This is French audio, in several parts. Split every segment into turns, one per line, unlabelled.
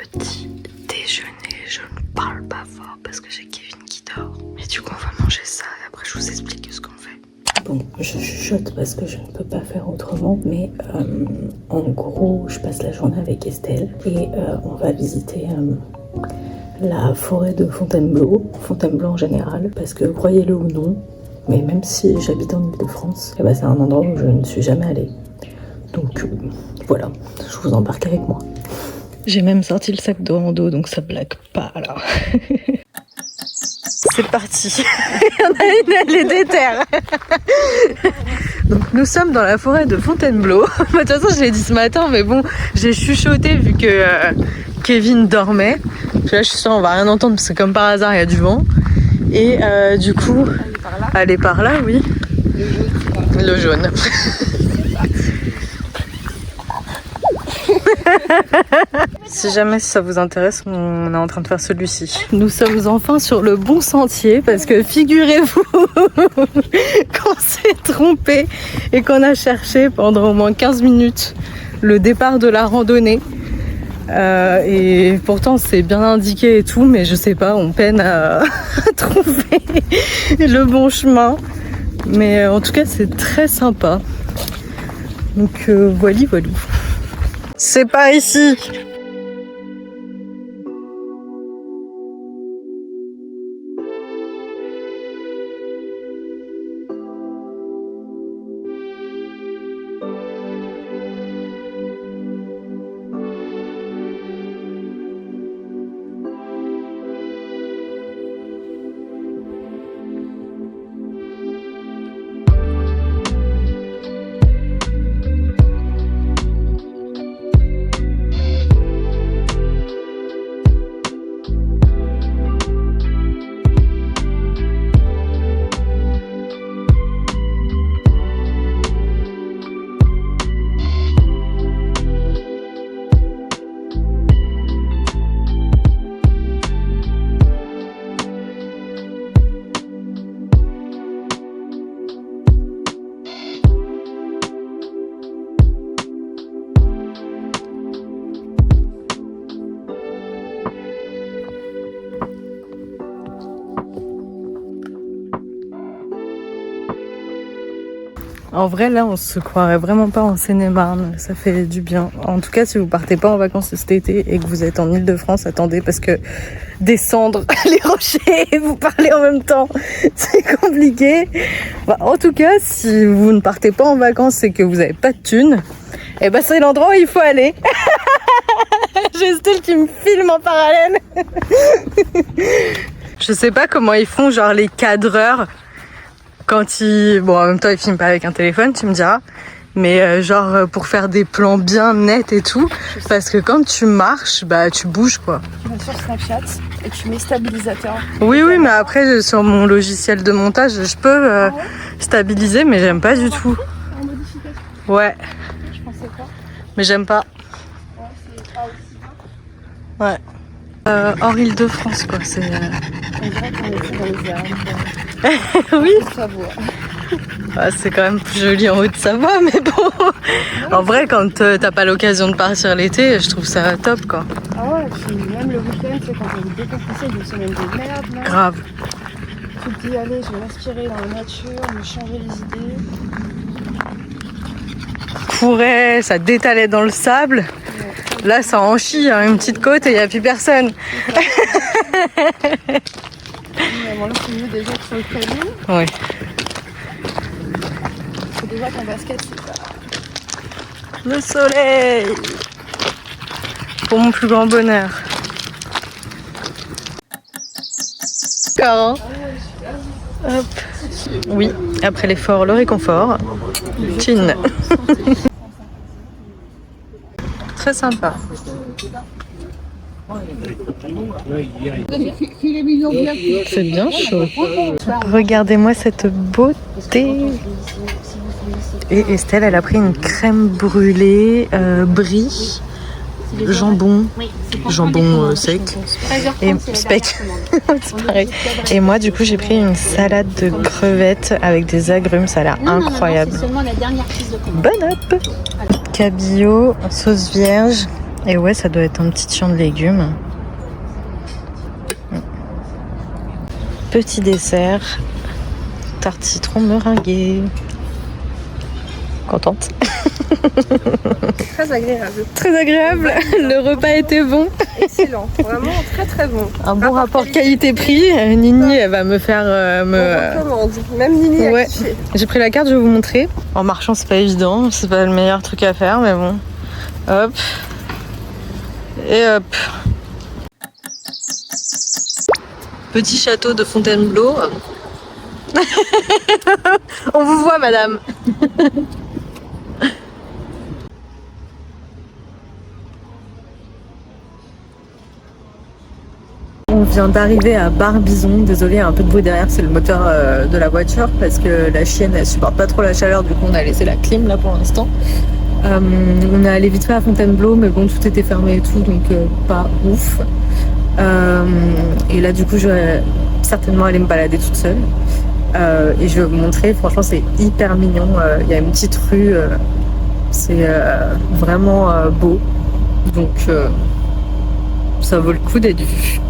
petit déjeuner. Je ne parle pas fort parce que j'ai Kevin qui dort. Mais du coup on va manger ça et après je vous explique ce qu'on fait. Bon, je chuchote parce que je ne peux pas faire autrement, mais en gros je passe la journée avec Estelle et on va visiter la forêt de Fontainebleau en général, parce que croyez-le ou non, mais même si j'habite en Ile-de-France, eh ben c'est un endroit où je ne suis jamais allée. Donc voilà, je vous embarque avec moi. J'ai même sorti le sac de rando, donc ça blague pas là. C'est parti. Il y en a une, elle est déterre. Donc nous sommes dans la forêt de Fontainebleau. De toute façon je l'ai dit ce matin, mais bon, j'ai chuchoté vu que Kevin dormait. Là je suis sûre on va rien entendre parce que comme par hasard il y a du vent. Et du coup, elle est par là, oui. Le jaune. Si jamais ça vous intéresse, on est en train de faire celui-ci. Nous sommes enfin sur le bon sentier parce que figurez-vous qu'on s'est trompé et qu'on a cherché pendant au moins 15 minutes le départ de la randonnée. Et pourtant c'est bien indiqué et tout, mais je sais pas, on peine à trouver le bon chemin. Mais en tout cas c'est très sympa. Donc voilou. C'est par ici. En vrai, là, on se croirait vraiment pas en Seine-et-Marne. Ça fait du bien. En tout cas, si vous partez pas en vacances cet été et que vous êtes en Ile-de-France, attendez, parce que descendre les rochers et vous parler en même temps, c'est compliqué. Bah, en tout cas, si vous ne partez pas en vacances et que vous avez pas de thunes, eh ben, c'est l'endroit où il faut aller. J'ai Estelle qui me filme en parallèle. Je sais pas comment ils font, genre les cadreurs. Quand ils... Bon, en même temps, ils filment pas avec un téléphone, tu me diras. Mais genre pour faire des plans bien nets et tout. Parce que quand tu marches, bah tu bouges quoi.
Tu vas sur Snapchat et tu mets stabilisateur.
Oui, mais après, sur mon logiciel de montage, je peux stabiliser, mais j'aime pas du tout.
En modification.
Ouais.
Je pensais pas.
Mais j'aime pas.
Ouais, c'est pas aussi bien.
Ouais. Hors Ile-de-France quoi, c'est...
On dirait qu'on était dans les Alpes.
Oui.
Savoie.
Ah, c'est quand même plus joli en Haute-Savoie, mais bon. En vrai, quand t'as pas l'occasion de partir l'été, je trouve ça top quoi.
Ah ouais, puis même le week-end, c'est quand on est décompressé d'une semaine de merde. Là.
Grave.
Tu te dis, allez, je vais m'inspirer dans la nature, me changer les idées.
Pourrait, ça détalait dans le sable. Ouais. Là, ça en chie, hein, une petite côte et il n'y a plus personne.
Bon, là, c'est mieux déjà que sur le caillou.
Oui.
C'est déjà qu'en basket, c'est pas...
Le soleil. Pour mon plus grand bonheur. D'accord. Hop. Oui, après l'effort, le réconfort. Chin. Très sympa. C'est bien chaud. Regardez-moi cette beauté. Et Estelle, elle a pris une crème brûlée, brie, jambon sec et steak. C'est pareil. Et moi, du coup, j'ai pris une salade de crevettes avec des agrumes. Ça a l'air incroyable. Bon up. Cabillaud, sauce vierge Et ouais, ça doit être un petit champ de légumes. Petit dessert, tarte citron meringuée. Contente.
Très agréable.
Très agréable. Le repas était bon.
Excellent. Vraiment très très bon.
Un bon rapport qualité-prix. Nini, elle va me faire...
On recommande. Même Nini a kiffé.
J'ai pris la carte, je vais vous montrer. En marchant, c'est pas évident. C'est pas le meilleur truc à faire, mais bon. Hop. Et hop. Petit château de Fontainebleau. On vous voit, madame. On vient d'arriver à Barbizon. Désolé, un peu de bruit derrière, c'est le moteur de la voiture parce que la chienne elle supporte pas trop la chaleur, du coup on a laissé la clim là pour l'instant. On est allé vite fait à Fontainebleau, mais bon, tout était fermé et tout, donc pas ouf. Et là, du coup, je vais certainement aller me balader toute seule. Et je vais vous montrer, franchement, c'est hyper mignon. Il y a une petite rue, c'est vraiment beau. Donc, ça vaut le coup d'être vu.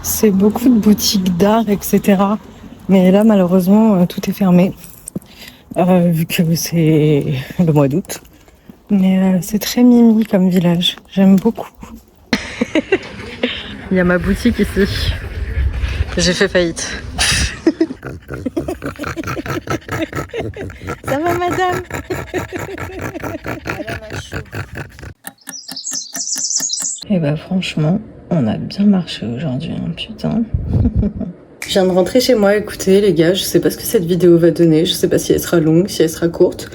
C'est beaucoup de boutiques d'art, etc. Mais là, malheureusement, tout est fermé. Vu que c'est le mois d'août. Mais c'est très mimi comme village. J'aime beaucoup. Il y a ma boutique ici. J'ai fait faillite. Ça va, madame? Et bah franchement, on a bien marché aujourd'hui, hein, putain. Je viens de rentrer chez moi, écoutez les gars, je sais pas ce que cette vidéo va donner, je sais pas si elle sera longue, si elle sera courte.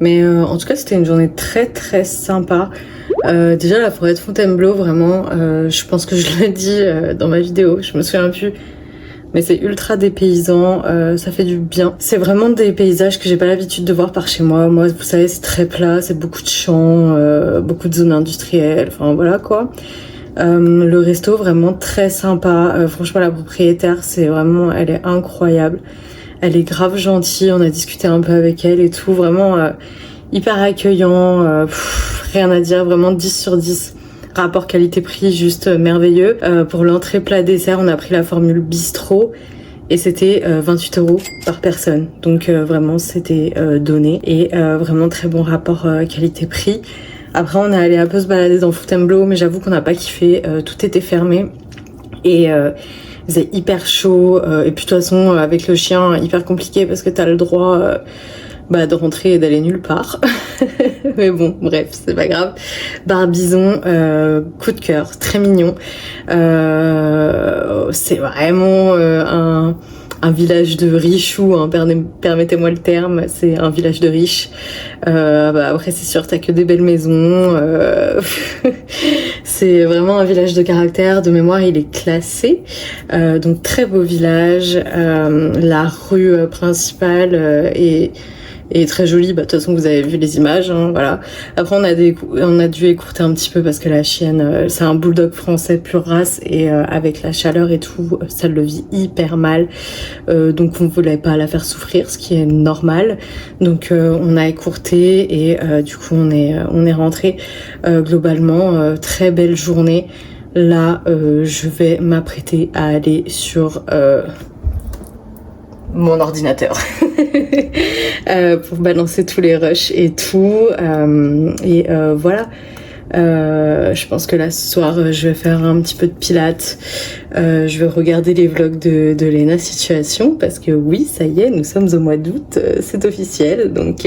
Mais en tout cas, c'était une journée très très sympa. Déjà la forêt de Fontainebleau, vraiment, je pense que je l'ai dit dans ma vidéo, je me souviens plus. Mais c'est ultra dépaysant, ça fait du bien. C'est vraiment des paysages que j'ai pas l'habitude de voir par chez moi. Moi, vous savez, c'est très plat, c'est beaucoup de champs, beaucoup de zones industrielles, enfin voilà quoi. Le resto, vraiment très sympa. Franchement, la propriétaire, c'est vraiment, elle est incroyable. Elle est grave gentille, on a discuté un peu avec elle et tout. Vraiment hyper accueillant, rien à dire, vraiment 10 sur 10. Rapport qualité-prix juste merveilleux. Pour l'entrée plat dessert, on a pris la formule bistrot et c'était 28 € par personne. Donc vraiment c'était donné et vraiment très bon rapport qualité-prix. Après on est allé un peu se balader dans Fontainebleau, mais j'avoue qu'on n'a pas kiffé, tout était fermé et il faisait hyper chaud et puis de toute façon avec le chien hyper compliqué parce que t'as le droit de rentrer et d'aller nulle part. Mais bon, bref, c'est pas grave. Barbizon, coup de cœur, très mignon. C'est vraiment un village de richoux, hein, permettez-moi le terme, c'est un village de riches. Après c'est sûr, t'as que des belles maisons. C'est vraiment un village de caractère, de mémoire il est classé. Donc très beau village. La rue principale est très jolie, de toute façon vous avez vu les images, hein, voilà. Après on a dû écourter un petit peu parce que la chienne, c'est un bulldog français pure race et avec la chaleur et tout, ça le vit hyper mal. Donc on voulait pas la faire souffrir, ce qui est normal. Donc on a écourté et du coup on est rentré. Globalement, très belle journée. Là, je vais m'apprêter à aller sur mon ordinateur pour balancer tous les rushs et tout voilà. Je pense que là ce soir je vais faire un petit peu de pilates, je vais regarder les vlogs de Léna Situation parce que oui ça y est, nous sommes au mois d'août, c'est officiel, donc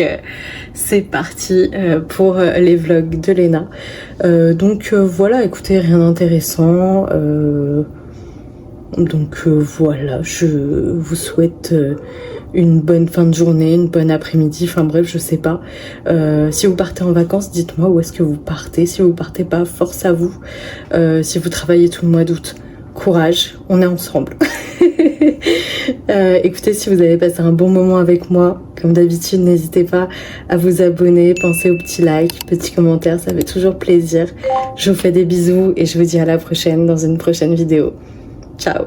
c'est parti pour les vlogs de Léna. Donc voilà, écoutez, rien d'intéressant. Donc voilà, je vous souhaite une bonne fin de journée, une bonne après-midi, enfin bref, je sais pas. Si vous partez en vacances, dites-moi où est-ce que vous partez. Si vous partez pas, force à vous. Si vous travaillez tout le mois d'août, courage, on est ensemble. Écoutez, si vous avez passé un bon moment avec moi, comme d'habitude, n'hésitez pas à vous abonner, pensez aux petits likes, petits commentaires, ça fait toujours plaisir. Je vous fais des bisous et je vous dis à la prochaine dans une prochaine vidéo. Ciao.